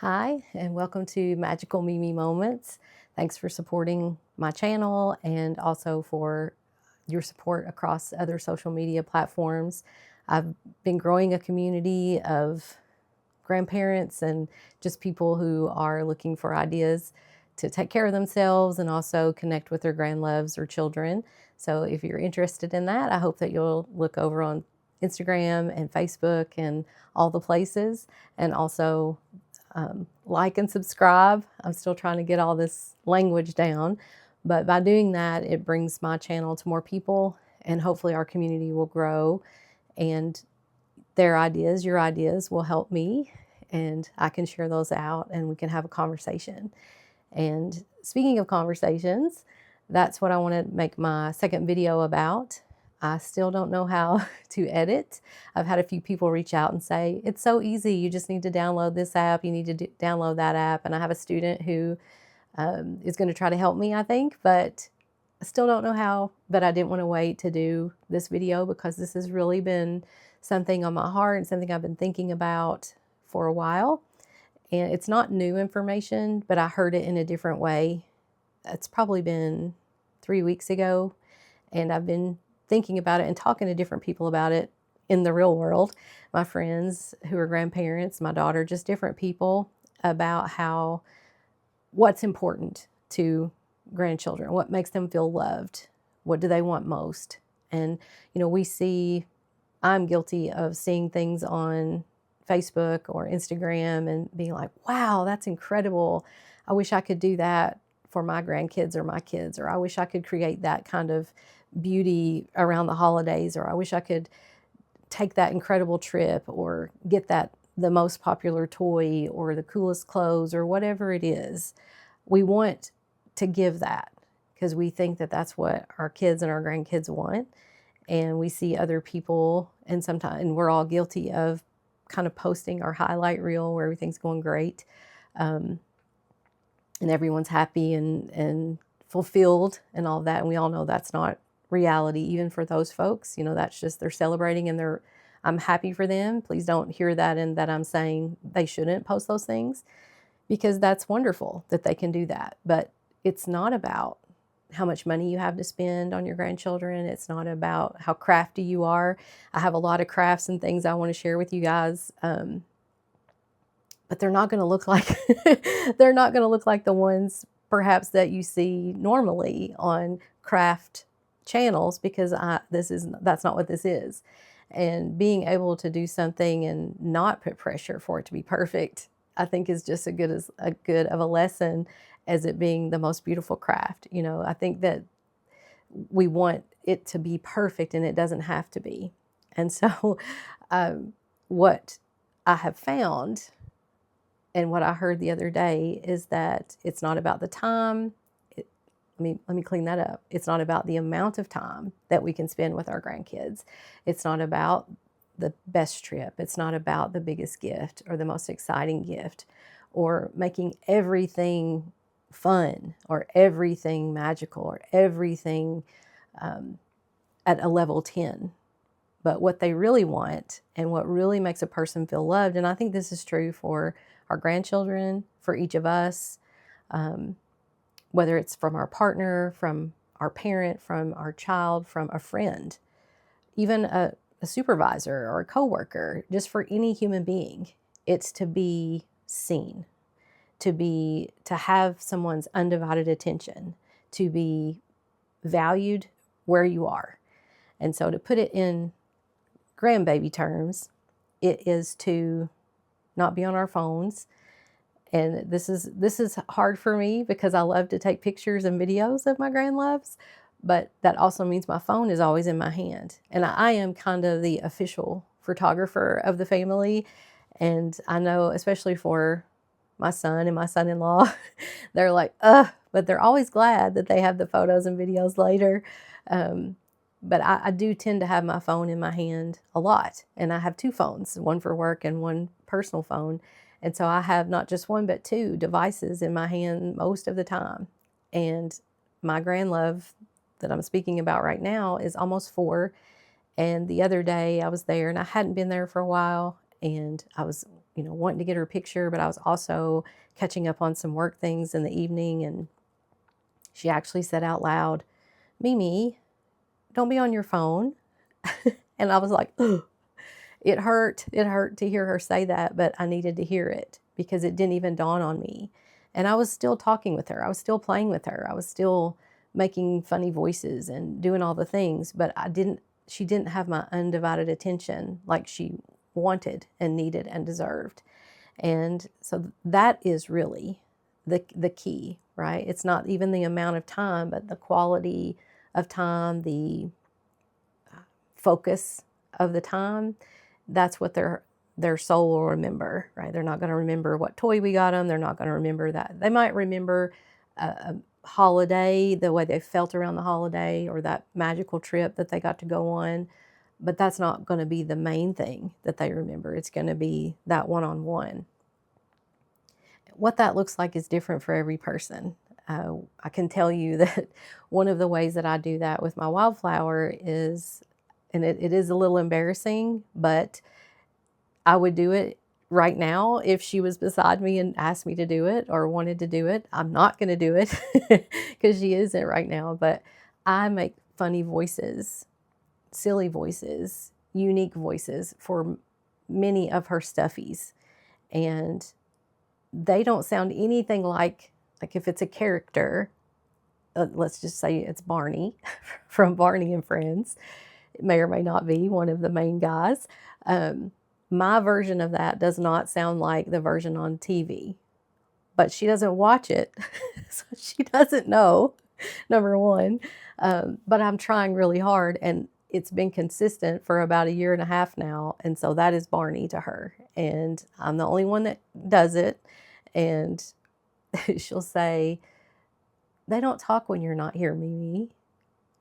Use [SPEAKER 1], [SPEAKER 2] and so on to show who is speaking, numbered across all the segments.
[SPEAKER 1] Hi, and welcome to Magical Mimi Moments. Thanks for supporting my channel and also for your support across other social media platforms. I've been growing a community of grandparents and just people who are looking for ideas to take care of themselves and also connect with their grandloves or children. So if you're interested in that, I hope that you'll look over on Instagram and Facebook and all the places, and also like and subscribe. I'm still trying to get all this language down, but by doing that, it brings my channel to more people, and hopefully our community will grow, and their ideas, your ideas will help me, and I can share those out and we can have a conversation. And speaking of conversations, that's what I want to make my second video about. I still don't know how to edit. I've had a few people reach out and say, it's so easy. You just need to download this app. You need to download that app. And I have a student who is going to try to help me, I think, but I still don't know how. But I didn't want to wait to do this video because this has really been something on my heart and something I've been thinking about for a while. And it's not new information, but I heard it in a different way. It's probably been 3 weeks ago, and I've been thinking about it and talking to different people about it in the real world. My friends who are grandparents, my daughter, just different people, about how what's important to grandchildren, what makes them feel loved, what do they want most. And, I'm guilty of seeing things on Facebook or Instagram and being like, wow, that's incredible. I wish I could do that for my grandkids or my kids, or I wish I could create that kind of beauty around the holidays, or I wish I could take that incredible trip or get the most popular toy or the coolest clothes or whatever it is. We want to give that because we think that that's what our kids and our grandkids want. And we see other people, and we're all guilty of kind of posting our highlight reel where everything's going great, and everyone's happy and fulfilled and all that. And we all know that's not reality, even for those folks. That's just they're celebrating and I'm happy for them. Please don't hear that in that I'm saying they shouldn't post those things, because that's wonderful that they can do that. But it's not about how much money you have to spend on your grandchildren. It's not about how crafty you are. I have a lot of crafts and things I want to share with you guys, but they're not going to look like they're not going to look like the ones perhaps that you see normally on craft channels, because that's not what this is. And being able to do something and not put pressure for it to be perfect, I think is just as good of a lesson as it being the most beautiful craft. I think that we want it to be perfect and it doesn't have to be. And so what I have found and what I heard the other day is that it's not about the time. Let me clean that up. It's not about the amount of time that we can spend with our grandkids. It's not about the best trip. It's not about the biggest gift or the most exciting gift or making everything fun or everything magical or everything at a level 10. But what they really want and what really makes a person feel loved, and I think this is true for our grandchildren, for each of us, whether it's from our partner, from our parent, from our child, from a friend, even a supervisor or a coworker, just for any human being, it's to be seen, to have someone's undivided attention, to be valued where you are. And so to put it in grandbaby terms, it is to not be on our phones. And this is hard for me because I love to take pictures and videos of my grandloves, but that also means my phone is always in my hand. And I am kind of the official photographer of the family. And I know, especially for my son and my son-in-law, they're like, ugh, but they're always glad that they have the photos and videos later. But I do tend to have my phone in my hand a lot. And I have two phones, one for work and one personal phone. And so I have not just one, but two devices in my hand most of the time. And my grandlove that I'm speaking about right now is almost 4. And the other day I was there and I hadn't been there for a while. And I was wanting to get her picture, but I was also catching up on some work things in the evening. And she actually said out loud, "Mimi, don't be on your phone." And I was like, ugh. It hurt. It hurt to hear her say that, but I needed to hear it because it didn't even dawn on me. And I was still talking with her. I was still playing with her. I was still making funny voices and doing all the things, but she didn't have my undivided attention like she wanted and needed and deserved. And so that is really the key, right? It's not even the amount of time, but the quality of time, the focus of the time. That's what their soul will remember, right? They're not going to remember what toy we got them. They're not going to remember that. They might remember a holiday, the way they felt around the holiday, or that magical trip that they got to go on. But that's not going to be the main thing that they remember. It's going to be that one-on-one. What that looks like is different for every person. I can tell you that one of the ways that I do that with my wildflower is, and it is a little embarrassing, but I would do it right now if she was beside me and asked me to do it or wanted to do it. I'm not going to do it because she isn't right now, but I make funny voices, silly voices, unique voices for many of her stuffies. And they don't sound anything like if it's a character, let's just say it's Barney from Barney and Friends. It may or may not be one of the main guys. My version of that does not sound like the version on TV, but she doesn't watch it, so she doesn't know, number one. But I'm trying really hard, and it's been consistent for about 1.5 years now, and so that is Barney to her, and I'm the only one that does it, and she'll say, "They don't talk when you're not here, Mimi,"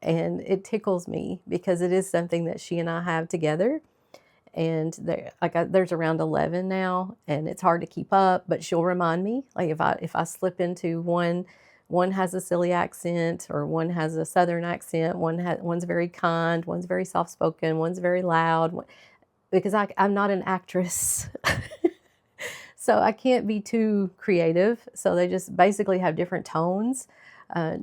[SPEAKER 1] and it tickles me because it is something that she and I have together. And there's around 11 now, and it's hard to keep up, but she'll remind me, like if I slip into one has a silly accent, or one has a southern accent, one's very kind, one's very soft spoken, one's very loud, because I'm not an actress. So I can't be too creative, so they just basically have different tones,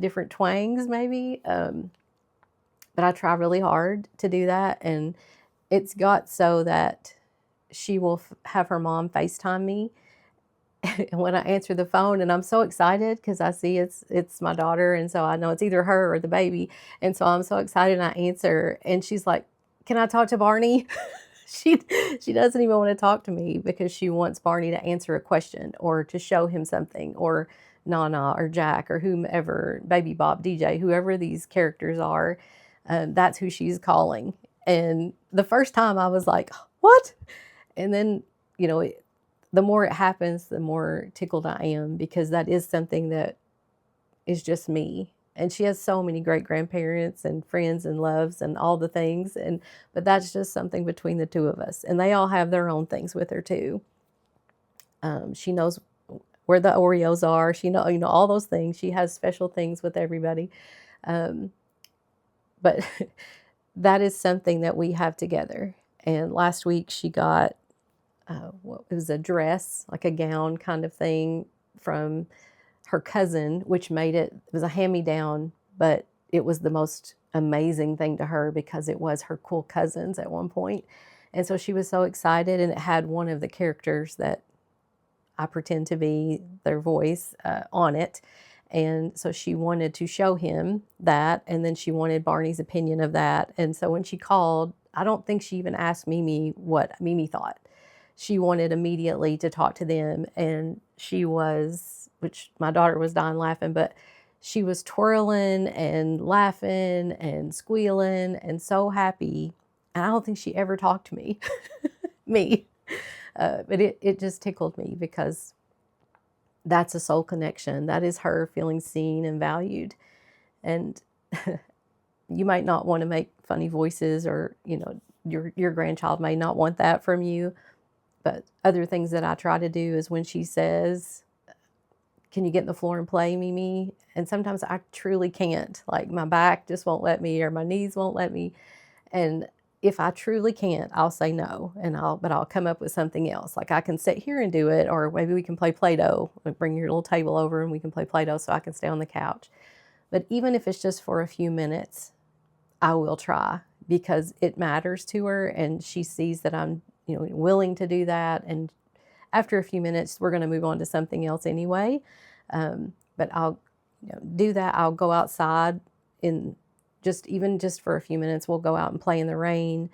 [SPEAKER 1] different twangs maybe, but I try really hard to do that. And it's got so that she will have her mom FaceTime me and when I answer the phone, and I'm so excited because I see it's my daughter, and so I know it's either her or the baby, and so I'm so excited, and I answer, and she's like, "Can I talk to Barney?" she she doesn't even want to talk to me because she wants Barney to answer a question or to show him something, or Nana or Jack or whomever, Baby Bob, DJ, whoever these characters are. That's who she's calling. And the first time I was like, "What?" And then, you know, the more it happens, the more tickled I am, because that is something that is just me. And she has so many great grandparents and friends and loves and all the things. But that's just something between the two of us. And they all have their own things with her too. She knows where the Oreos are. She know all those things. She has special things with everybody. But that is something that we have together. And last week she got it was a dress, like a gown kind of thing from her cousin, which it was a hand-me-down, but it was the most amazing thing to her because it was her cool cousins at one point. And so she was so excited, and it had one of the characters that I pretend to be their voice on it. And so she wanted to show him that, and then she wanted Barney's opinion of that. And so when she called, I don't think she even asked Mimi what Mimi thought. She wanted immediately to talk to them, and which my daughter was dying laughing, but she was twirling and laughing and squealing and so happy. And I don't think she ever talked to me, but it just tickled me because that's a soul connection. That is her feeling seen and valued. And you might not want to make funny voices, or, your grandchild may not want that from you. But other things that I try to do is when she says, "Can you get on the floor and play, Mimi?" And sometimes I truly can't. Like my back just won't let me, or my knees won't let me. And if I truly can't, I'll say no, but I'll come up with something else. Like I can sit here and do it, or maybe we can play Play-Doh. Like bring your little table over and we can play Play-Doh so I can stay on the couch. But even if it's just for a few minutes, I will try because it matters to her and she sees that I'm, willing to do that. And after a few minutes, we're going to move on to something else anyway. But I'll do that. I'll go outside in even just for a few minutes. We'll go out and play in the rain.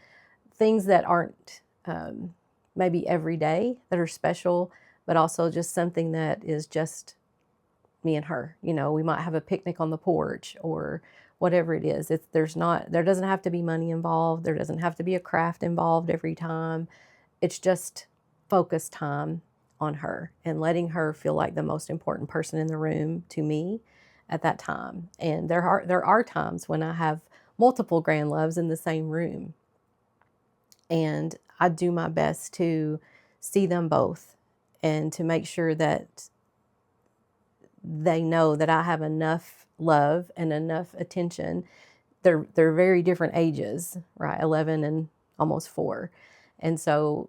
[SPEAKER 1] Things that aren't maybe every day that are special, but also just something that is just me and her. We might have a picnic on the porch or whatever it is. There doesn't have to be money involved. There doesn't have to be a craft involved every time. It's just focused time on her and letting her feel like the most important person in the room to me at that time. And there are times when I have multiple grand loves in the same room. And I do my best to see them both and to make sure that they know that I have enough love and enough attention. They're very different ages, right? 11 and almost 4. And so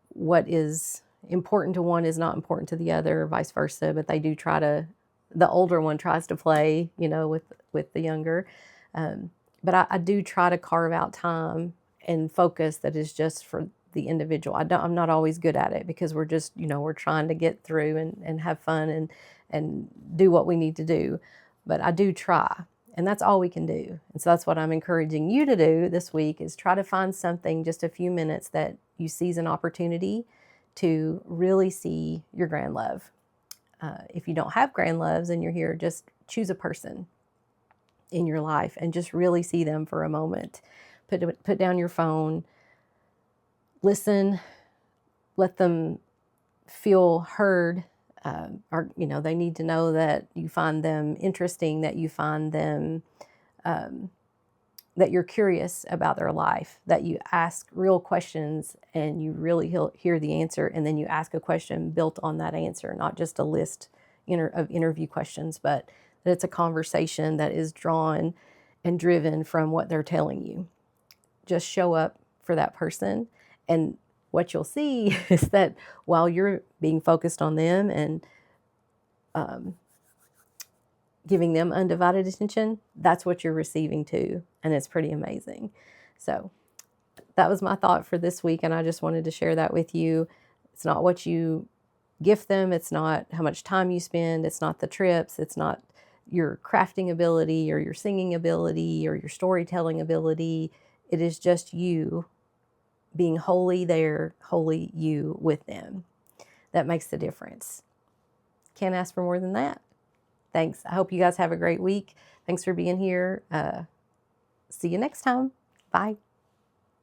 [SPEAKER 1] what is important to one is not important to the other, vice versa, but they do the older one tries to play, with the younger. But I do try to carve out time and focus that is just for the individual. I'm not always good at it because we're just, we're trying to get through and have fun and do what we need to do. But I do try, and that's all we can do. And so that's what I'm encouraging you to do this week is try to find something, just a few minutes that you see as an opportunity to really see your grand love. If you don't have grand loves and you're here, just choose a person in your life and just really see them for a moment. Put down your phone, listen, let them feel heard. Or they need to know that you find them interesting, that you find them, that you're curious about their life, that you ask real questions and you really hear the answer, and then you ask a question built on that answer, not just a list of interview questions, but that it's a conversation that is drawn and driven from what they're telling you. Just show up for that person, and what you'll see is that while you're being focused on them and giving them undivided attention, that's what you're receiving too. And it's pretty amazing. So that was my thought for this week. And I just wanted to share that with you. It's not what you gift them. It's not how much time you spend. It's not the trips. It's not your crafting ability or your singing ability or your storytelling ability. It is just you being wholly there, wholly you with them. That makes the difference. Can't ask for more than that. Thanks. I hope you guys have a great week. Thanks for being here. See you next time. Bye.